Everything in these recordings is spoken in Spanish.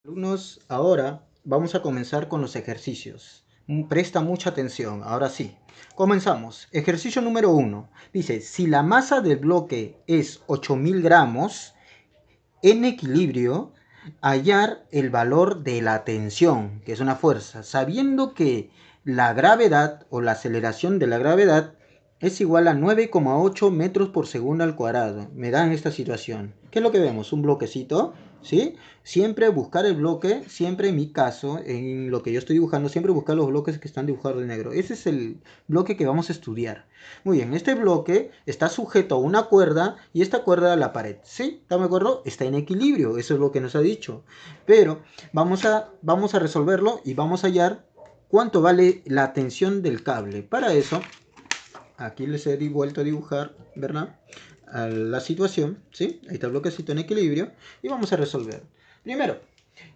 Alumnos, ahora vamos a comenzar con los ejercicios. Presta mucha atención, ahora sí. Comenzamos. Ejercicio número 1. Dice, si la masa del bloque es 8000 gramos, en equilibrio, hallar el valor de la tensión, que es una fuerza, sabiendo que la gravedad o la aceleración de la gravedad es igual a 9,8 metros por segundo al cuadrado. Me dan esta situación. ¿Qué es lo que vemos? Un bloquecito, ¿sí? Siempre buscar el bloque, siempre en mi caso, en lo que yo estoy dibujando, siempre buscar los bloques que están dibujados de negro. Ese es el bloque que vamos a estudiar. Muy bien, este bloque está sujeto a una cuerda y esta cuerda a la pared. ¿Sí? ¿Están de acuerdo? Está en equilibrio, eso es lo que nos ha dicho. Pero vamos a resolverlo y vamos a hallar cuánto vale la tensión del cable. Para eso, aquí les he vuelto a dibujar, ¿verdad? A la situación, ¿sí? Ahí está el bloquecito en equilibrio y vamos a resolver. Primero,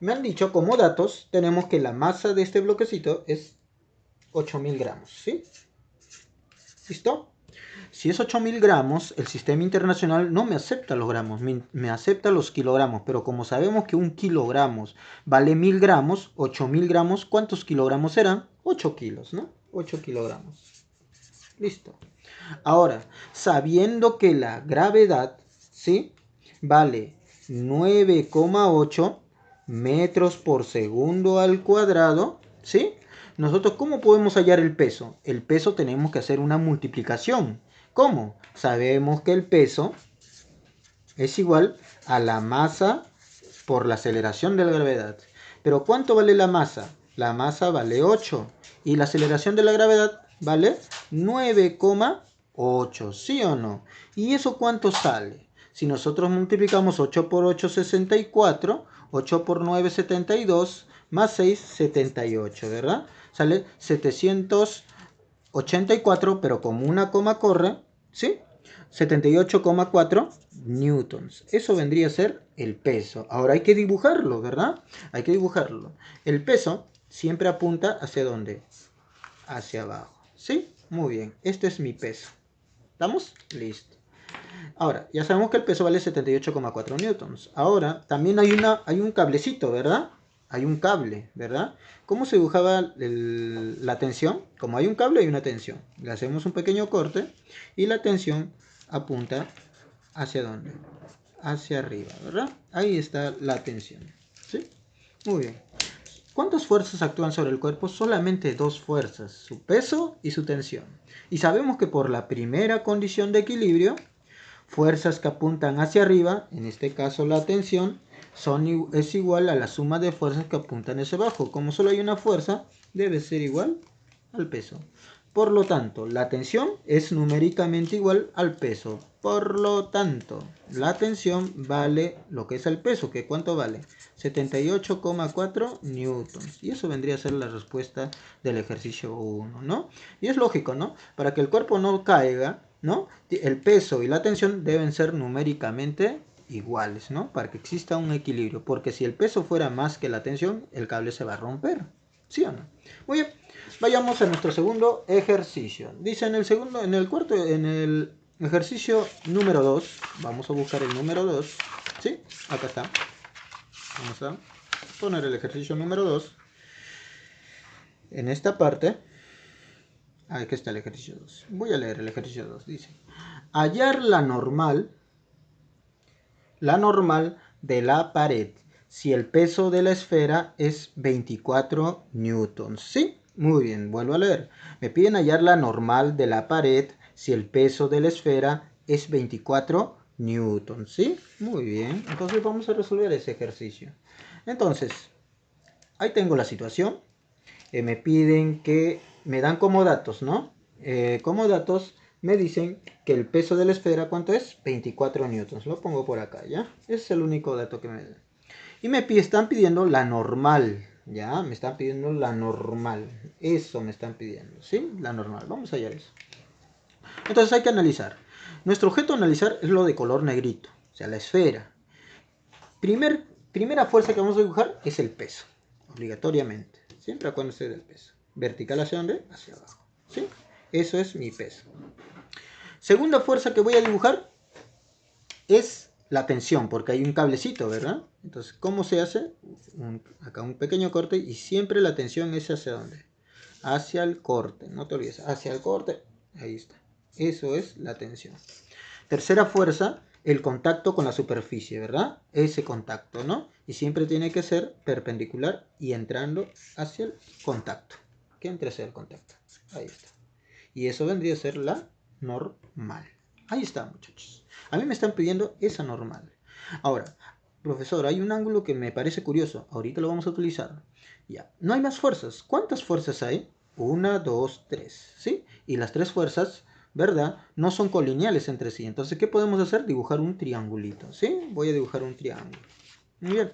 me han dicho como datos, tenemos que la masa de este bloquecito es 8000 gramos, ¿sí? ¿Listo? Si es 8000 gramos, el sistema internacional no me acepta los gramos, me acepta los kilogramos, pero como sabemos que un kilogramo vale 1000 gramos, 8000 gramos, ¿cuántos kilogramos serán? 8 kilos, ¿no? 8 kilogramos. Listo. Ahora, sabiendo que la gravedad, ¿sí? Vale 9,8 metros por segundo al cuadrado, ¿sí? Nosotros, ¿cómo podemos hallar el peso? El peso tenemos que hacer una multiplicación. ¿Cómo? Sabemos que el peso es igual a la masa por la aceleración de la gravedad. Pero ¿cuánto vale la masa? La masa vale 8 y la aceleración de la gravedad vale 9,8, ¿sí o no? ¿Y eso cuánto sale? Si nosotros multiplicamos 8 por 8, 64, 8 por 9, 72, más 6, 78, ¿verdad? Sale 784, pero como una coma corre, ¿sí? 78,4 newtons. Eso vendría a ser el peso. Ahora hay que dibujarlo, ¿verdad? Hay que dibujarlo. El peso siempre apunta hacia dónde? Hacia abajo. ¿Sí? Muy bien. Este es mi peso. ¿Estamos? Listo. Ahora, ya sabemos que el peso vale 78,4 newtons. Ahora, también hay un cablecito, ¿verdad? Hay un cable, ¿verdad? ¿Cómo se dibujaba la tensión? Como hay un cable, hay una tensión. Le hacemos un pequeño corte y la tensión apunta hacia dónde? Hacia arriba, ¿verdad? Ahí está la tensión. ¿Sí? Muy bien. ¿Cuántas fuerzas actúan sobre el cuerpo? Solamente dos fuerzas, su peso y su tensión. Y sabemos que por la primera condición de equilibrio, fuerzas que apuntan hacia arriba, en este caso la tensión, es igual a la suma de fuerzas que apuntan hacia abajo. Como solo hay una fuerza, debe ser igual al peso. Por lo tanto, la tensión es numéricamente igual al peso. Por lo tanto, la tensión vale lo que es el peso, que ¿cuánto vale? 78,4 newtons. Y eso vendría a ser la respuesta del ejercicio 1, ¿no? Y es lógico, ¿no? Para que el cuerpo no caiga, ¿no? El peso y la tensión deben ser numéricamente iguales, ¿no? Para que exista un equilibrio. Porque si el peso fuera más que la tensión, el cable se va a romper. ¿Sí o no? Muy bien. Vayamos a nuestro segundo ejercicio. Dice en el ejercicio número 2, vamos a buscar el número 2, ¿sí? Acá está. Vamos a poner el ejercicio número 2. En esta parte, aquí está el ejercicio 2. Voy a leer el ejercicio 2. Dice, hallar la normal de la pared si el peso de la esfera es 24 newtons. ¿Sí? Muy bien, vuelvo a leer. Me piden hallar la normal de la pared si el peso de la esfera es 24 newtons. ¿Sí? Muy bien. Entonces vamos a resolver ese ejercicio. Entonces, ahí tengo la situación. Me piden que me dan como datos, ¿no? Como datos me dicen que el peso de la esfera, ¿cuánto es? 24 newtons. Lo pongo por acá, ¿ya? Ese es el único dato que me dan. Y están pidiendo la normal, ¿ya? Me están pidiendo la normal. Eso me están pidiendo, ¿sí? La normal. Vamos a hallar eso. Entonces hay que analizar. Nuestro objeto a analizar es lo de color negrito, o sea, la esfera. Primera fuerza que vamos a dibujar es el peso, obligatoriamente. Siempre acuérdense del peso. Vertical hacia dónde? Hacia abajo. ¿Sí? Eso es mi peso. Segunda fuerza que voy a dibujar es la tensión, porque hay un cablecito, ¿verdad? Entonces, ¿cómo se hace? Acá un pequeño corte y siempre la tensión es hacia dónde? Hacia el corte, no te olvides, hacia el corte, ahí está. Eso es la tensión. Tercera fuerza, el contacto con la superficie, ¿verdad? Ese contacto, ¿no? Y siempre tiene que ser perpendicular y entrando hacia el contacto. Que entre hacia el contacto. Ahí está. Y eso vendría a ser la normal. Ahí está, muchachos. A mí me están pidiendo esa normal. Ahora, profesor, hay un ángulo que me parece curioso. Ahorita lo vamos a utilizar. Ya. No hay más fuerzas. ¿Cuántas fuerzas hay? 1, 2, 3. ¿Sí? Y las tres fuerzas, ¿verdad? No son colineales entre sí. Entonces, ¿qué podemos hacer? Dibujar un triangulito. ¿Sí? Voy a dibujar un triángulo. Muy bien.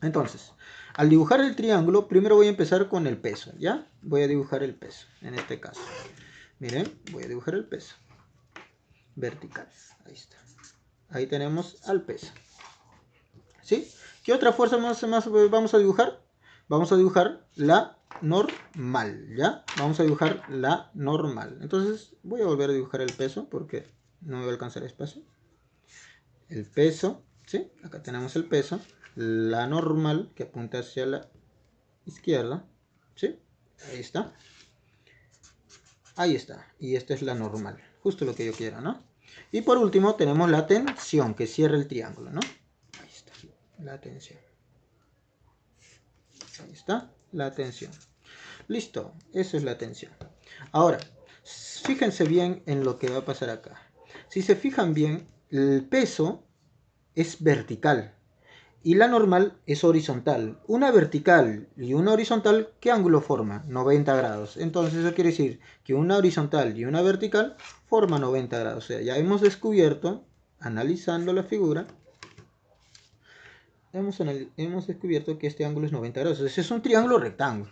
Entonces, al dibujar el triángulo, primero voy a empezar con el peso. ¿Ya? Voy a dibujar el peso, en este caso. Miren, voy a dibujar el peso. Vertical. Ahí está. Ahí tenemos al peso. ¿Sí? ¿Qué otra fuerza más vamos a dibujar? Vamos a dibujar la normal, ¿ya? Vamos a dibujar la normal. Entonces voy a volver a dibujar el peso porque no me va a alcanzar espacio. El peso, ¿sí? Acá tenemos el peso. La normal que apunta hacia la izquierda, ¿sí? Ahí está. Ahí está. Y esta es la normal. Justo lo que yo quiero, ¿no? Y por último tenemos la tensión que cierra el triángulo, ¿no? Ahí está. La tensión. Ahí está. La tensión. Listo. Eso es la tensión. Ahora, fíjense bien en lo que va a pasar acá. Si se fijan bien, el peso es vertical. Y la normal es horizontal. Una vertical y una horizontal, ¿qué ángulo forma? 90 grados. Entonces eso quiere decir que una horizontal y una vertical forman 90 grados. O sea, ya hemos descubierto, analizando la figura, hemos descubierto que este ángulo es 90 grados. Entonces es un triángulo rectángulo.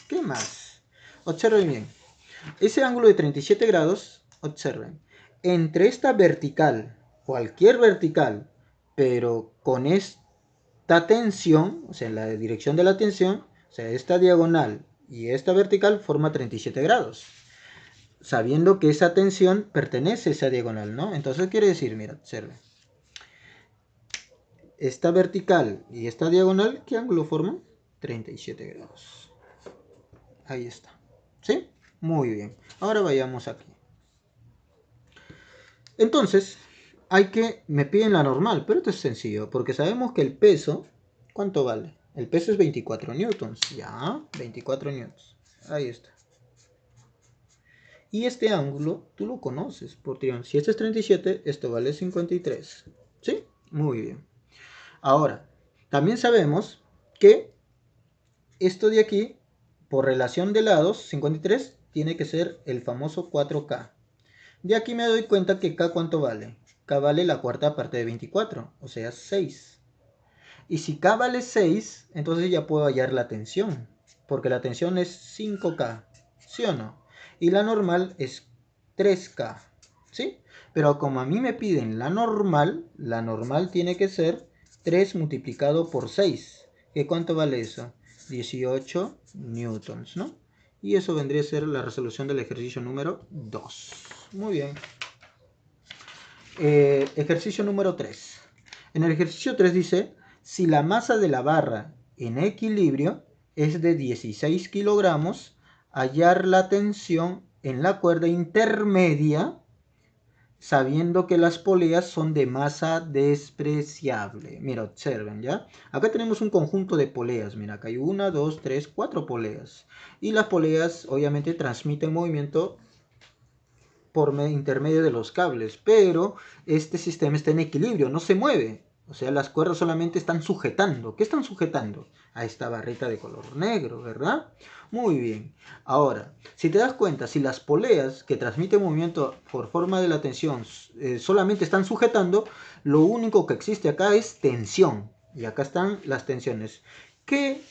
¿Qué más? Observen bien. Ese ángulo de 37 grados, observen. Entre esta vertical, cualquier vertical, pero con esta tensión, o sea, en la dirección de la tensión, o sea, esta diagonal y esta vertical forma 37 grados, sabiendo que esa tensión pertenece a esa diagonal, ¿no? Entonces quiere decir, mira, observe, esta vertical y esta diagonal, ¿qué ángulo forman? 37 grados. Ahí está. ¿Sí? Muy bien. Ahora vayamos aquí. Entonces, me piden la normal, pero esto es sencillo, porque sabemos que el peso, ¿cuánto vale? El peso es 24 newtons, ya, 24 newtons, ahí está. Y este ángulo, tú lo conoces, por triángulo. Si este es 37, esto vale 53, ¿sí? Muy bien. Ahora, también sabemos que esto de aquí, por relación de lados, 53, tiene que ser el famoso 4K. De aquí me doy cuenta que K, ¿cuánto vale? K vale la cuarta parte de 24, o sea 6. Y si K vale 6, entonces ya puedo hallar la tensión, porque la tensión es 5K, ¿sí o no? Y la normal es 3K, ¿sí? Pero como a mí me piden la normal tiene que ser 3 multiplicado por 6. ¿Qué cuánto vale eso? 18 newtons, ¿no? Y eso vendría a ser la resolución del ejercicio número 2. Muy bien. Ejercicio número 3. En el ejercicio 3 dice, si la masa de la barra en equilibrio es de 16 kilogramos, hallar la tensión en la cuerda intermedia, sabiendo que las poleas son de masa despreciable. Mira, observen, ¿ya? Acá tenemos un conjunto de poleas. Mira, acá hay 1, 2, 3, 4 poleas. Y las poleas obviamente transmiten movimiento por intermedio de los cables, pero este sistema está en equilibrio, no se mueve. O sea, las cuerdas solamente están sujetando. ¿Qué están sujetando? A esta barrita de color negro, ¿verdad? Muy bien. Ahora, si te das cuenta, si las poleas que transmiten movimiento por forma de la tensión solamente están sujetando, lo único que existe acá es tensión. Y acá están las tensiones. ¿Qué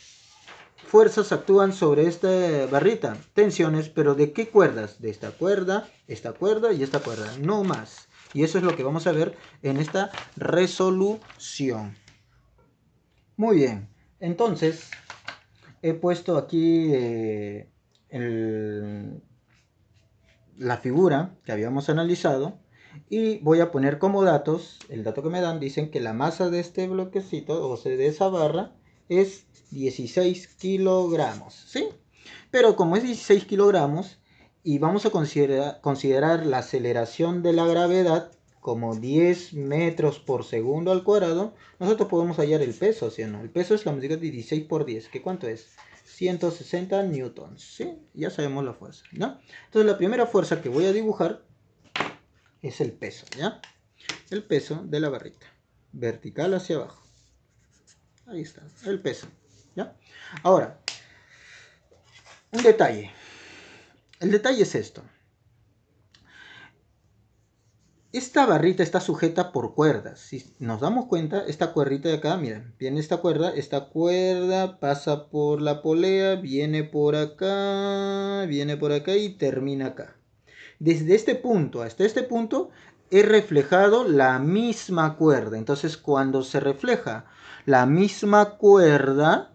fuerzas actúan sobre esta barrita? Tensiones, pero ¿de qué cuerdas? De esta cuerda y esta cuerda, no más. Y eso es lo que vamos a ver en esta resolución. Muy bien, entonces he puesto aquí la figura que habíamos analizado Y voy a poner como datos, el dato que me dan, dicen que la masa de este bloquecito, o sea, de esa barra, es 16 kilogramos, ¿sí? Pero como es 16 kilogramos, y vamos a considerar la aceleración de la gravedad como 10 metros por segundo al cuadrado, nosotros podemos hallar el peso, ¿sí o no? El peso es la multiplicación de 16 por 10, ¿que cuánto es? 160 newtons, ¿sí? Ya sabemos la fuerza, ¿no? Entonces la primera fuerza que voy a dibujar es el peso, ¿ya? El peso de la barrita, vertical hacia abajo. Ahí está, el peso, ¿ya? Ahora, un detalle. El detalle es esto. Esta barrita está sujeta por cuerdas. Si nos damos cuenta, esta cuerdita de acá, miren, viene esta cuerda pasa por la polea, viene por acá y termina acá. Desde este punto hasta este punto he reflejado la misma cuerda. Entonces, cuando se refleja la misma cuerda,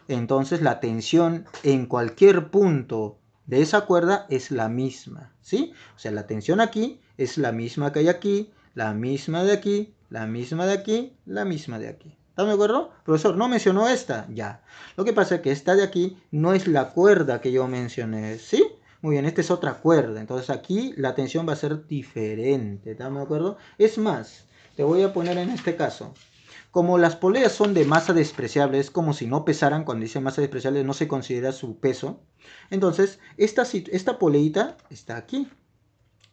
entonces la tensión en cualquier punto de esa cuerda es la misma, ¿sí? O sea, la tensión aquí es la misma que hay aquí, la misma de aquí, la misma de aquí, la misma de aquí. ¿Están de acuerdo? Profesor, ¿no mencionó esta? Ya. Lo que pasa es que esta de aquí no es la cuerda que yo mencioné, ¿sí? Muy bien, esta es otra cuerda. Entonces aquí la tensión va a ser diferente, ¿están de acuerdo? Es más, te voy a poner en este caso. Como las poleas son de masa despreciable, es como si no pesaran. Cuando dice masa despreciable no se considera su peso. Entonces, esta poleita está aquí,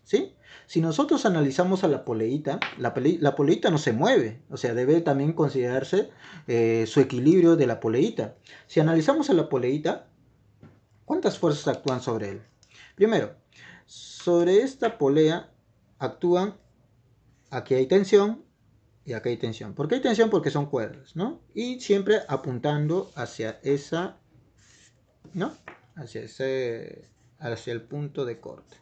¿sí? Si nosotros analizamos a la poleita, la poleita no se mueve. O sea, debe también considerarse su equilibrio de la poleita. Si analizamos a la poleita, ¿cuántas fuerzas actúan sobre él? Primero, sobre esta polea actúan, aquí hay tensión, y acá hay tensión. ¿Por qué hay tensión? Porque son cuerdas, ¿no? Y siempre apuntando hacia esa, ¿no? Hacia el punto de corte,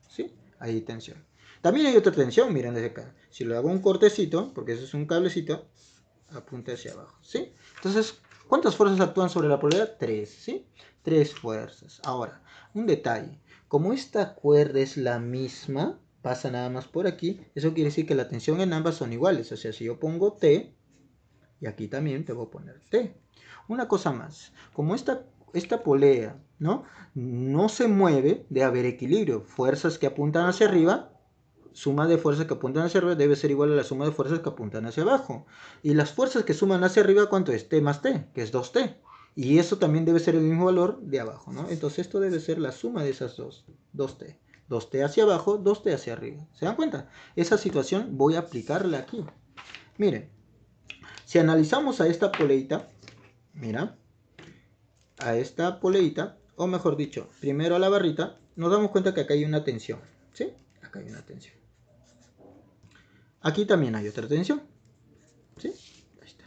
¿sí? Ahí hay tensión. También hay otra tensión, miren desde acá. Si le hago un cortecito, porque eso es un cablecito, apunta hacia abajo, ¿sí? Entonces, ¿cuántas fuerzas actúan sobre la polea? 3, ¿sí? 3 fuerzas. Ahora, un detalle. Como esta cuerda es la misma, pasa nada más por aquí, eso quiere decir que la tensión en ambas son iguales. O sea, si yo pongo T, y aquí también te voy a poner T. Una cosa más, como esta polea, ¿no? No se mueve, de haber equilibrio. Fuerzas que apuntan hacia arriba, suma de fuerzas que apuntan hacia arriba debe ser igual a la suma de fuerzas que apuntan hacia abajo. Y las fuerzas que suman hacia arriba, ¿cuánto es? T más T, que es 2T. Y eso también debe ser el mismo valor de abajo, ¿no? Entonces esto debe ser la suma de esas dos, 2T. 2T hacia abajo, 2T hacia arriba. ¿Se dan cuenta? Esa situación voy a aplicarla aquí. Miren, si analizamos a esta poleita, mira, a esta poleita, o mejor dicho, primero a la barrita, nos damos cuenta que acá hay una tensión, ¿sí? Acá hay una tensión. Aquí también hay otra tensión, ¿sí? Ahí está.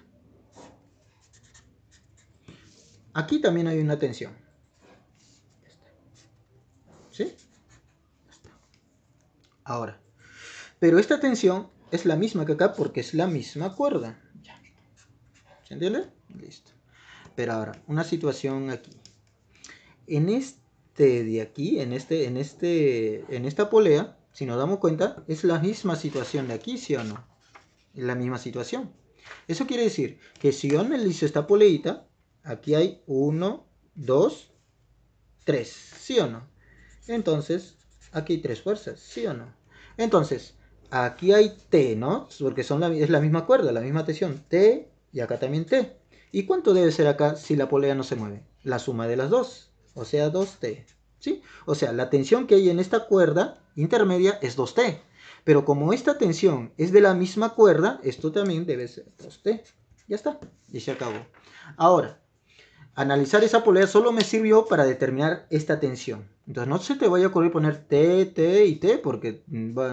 Aquí también hay una tensión, ¿sí? Ahora, pero esta tensión es la misma que acá porque es la misma cuerda. Ya. ¿Se entiende? Listo. Pero ahora, una situación aquí. En este de aquí, en esta polea, si nos damos cuenta, es la misma situación de aquí, ¿sí o no? Es la misma situación. Eso quiere decir que si yo analizo esta poleita, aquí hay 1, 2, 3, ¿sí o no? Entonces, aquí hay 3 fuerzas, ¿sí o no? Entonces, aquí hay T, ¿no? Porque es la misma cuerda, la misma tensión. T y acá también T. ¿Y cuánto debe ser acá si la polea no se mueve? La suma de las dos, o sea, 2T. ¿Sí? O sea, la tensión que hay en esta cuerda intermedia es 2T. Pero como esta tensión es de la misma cuerda, esto también debe ser 2T. Ya está, y se acabó. Ahora, analizar esa polea solo me sirvió para determinar esta tensión. Entonces no se te vaya a ocurrir poner T, T y T porque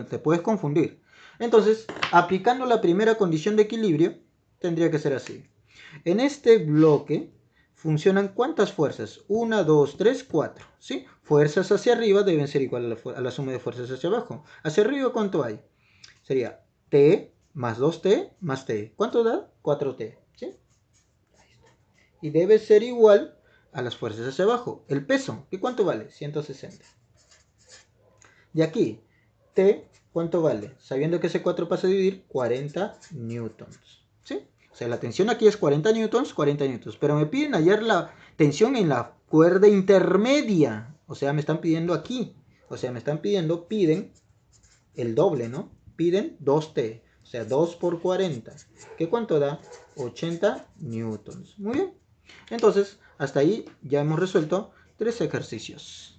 te puedes confundir. Entonces, aplicando la primera condición de equilibrio, tendría que ser así. En este bloque funcionan ¿cuántas fuerzas? 1, 2, 3, 4. ¿Sí? Fuerzas hacia arriba deben ser igual a la suma de fuerzas hacia abajo. Hacia arriba, ¿cuánto hay? Sería T más 2T más T. ¿Cuánto da? 4T. ¿Sí? Y debe ser igual a las fuerzas hacia abajo. El peso, ¿qué cuánto vale? 160. De aquí, T ¿Cuánto vale? Sabiendo que ese 4 pasa a dividir, 40 newtons. ¿Sí? O sea, la tensión aquí es 40 newtons, 40 newtons. Pero me piden hallar la tensión en la cuerda intermedia. O sea, me están pidiendo aquí. O sea, me están pidiendo, piden el doble, ¿no? Piden 2T. O sea, 2 por 40. ¿Qué cuánto da? 80 newtons. Muy bien. Entonces, hasta ahí ya hemos resuelto 3 ejercicios.